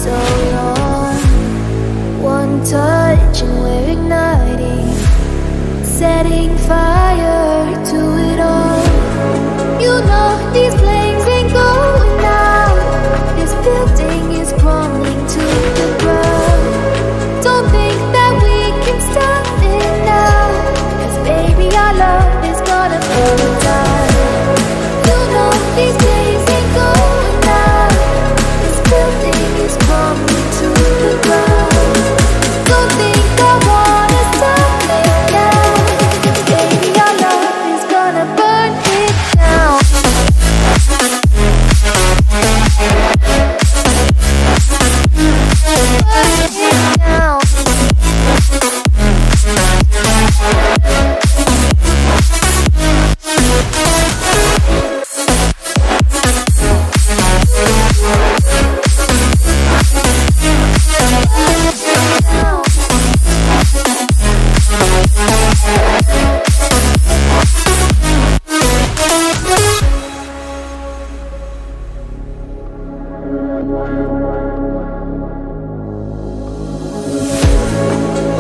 so long. One touch and we're igniting, setting fire to it all. You know these flames ain't going out. This building is crumbling to the ground. Don't think that we can stop it now, 'cause baby our love is gonna burn down. You know these flames ain't going out. This building is crumbling to the ground. Don't think I wanna stop it now, 'cause baby our love is gonna burn it down.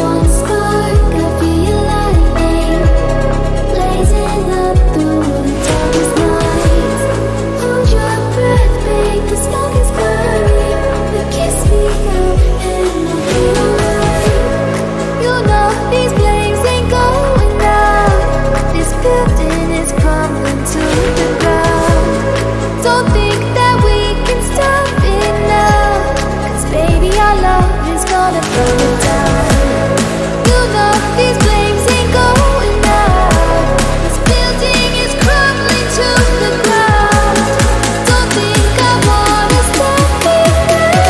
One spark of your lightning, blazing up through the darkest night. Hold your breath, make the smoke is burning. You kiss me out and I'll be alright. You know these flames ain't going out. This building is crumbling to the ground. Don't think that we can stop it now, 'cause baby our love is gonna burn it down. You know these flames ain't going out. This building is crumbling to the ground. Don't think I wanna stop it now,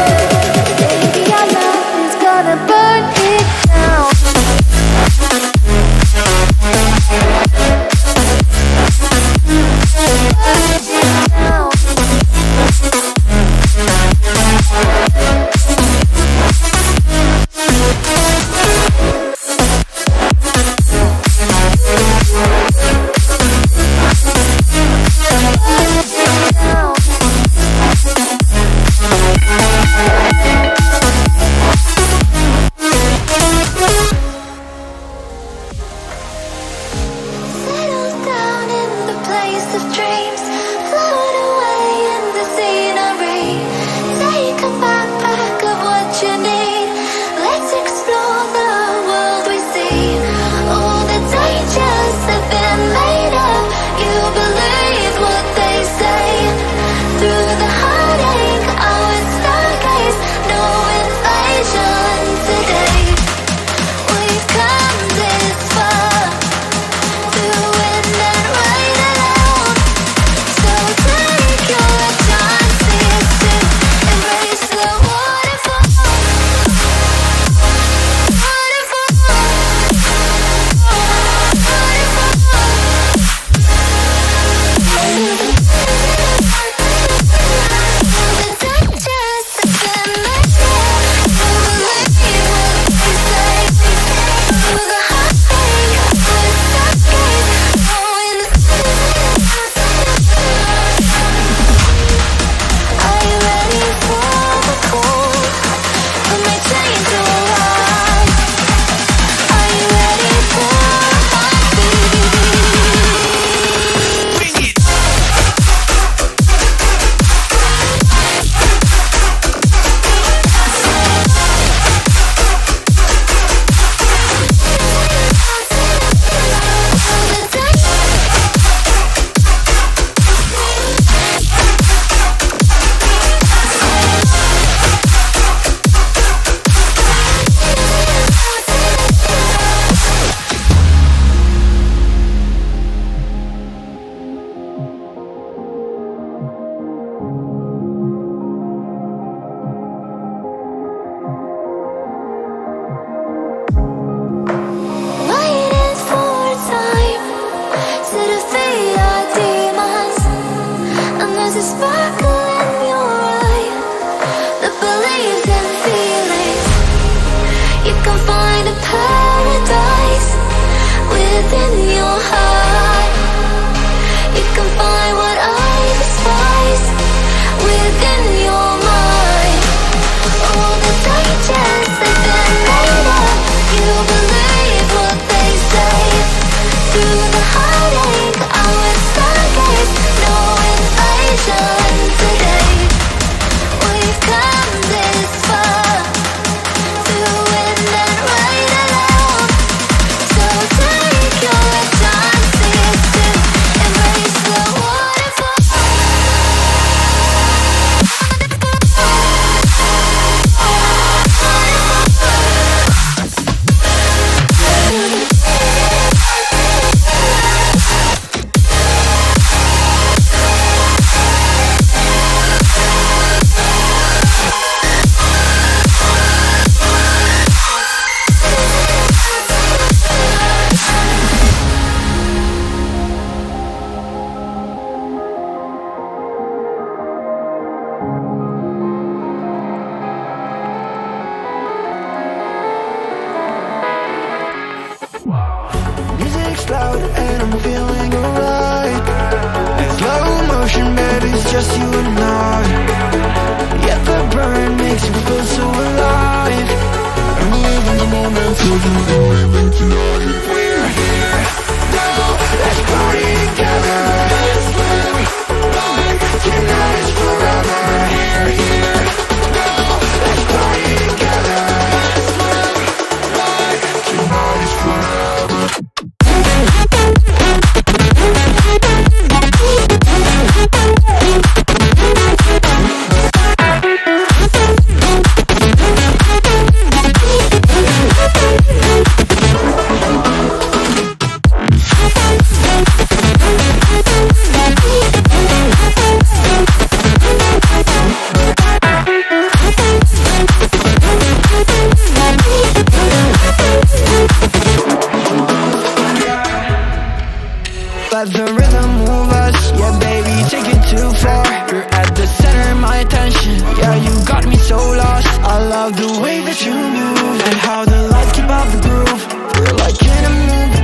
baby our love is gonna burn it down. Settle down in the place of dreams, float away in the scenery. Take a backpack of what you need. Let's explore the world we see. All the dangers have been made up. You believe what they say. Through the heartache, our stargaze, no invasion today. We've come this far, through wind and rain alone. loud and I'm feeling alright. In slow motion, baby, it's just you and I. Yet the burn makes you feel so alive. I'm living the moment, so you can live it tonight. We're here now, let's party together. Let's live like tonight is forever. We're here now, let's party together. Let's live like tonight is forever. Let the rhythm move us, yeah baby, take it too far. You're at the center of my attention, yeah you got me so lost. I love the way that you move, and how the lights keep up the groove. We're like in a movie.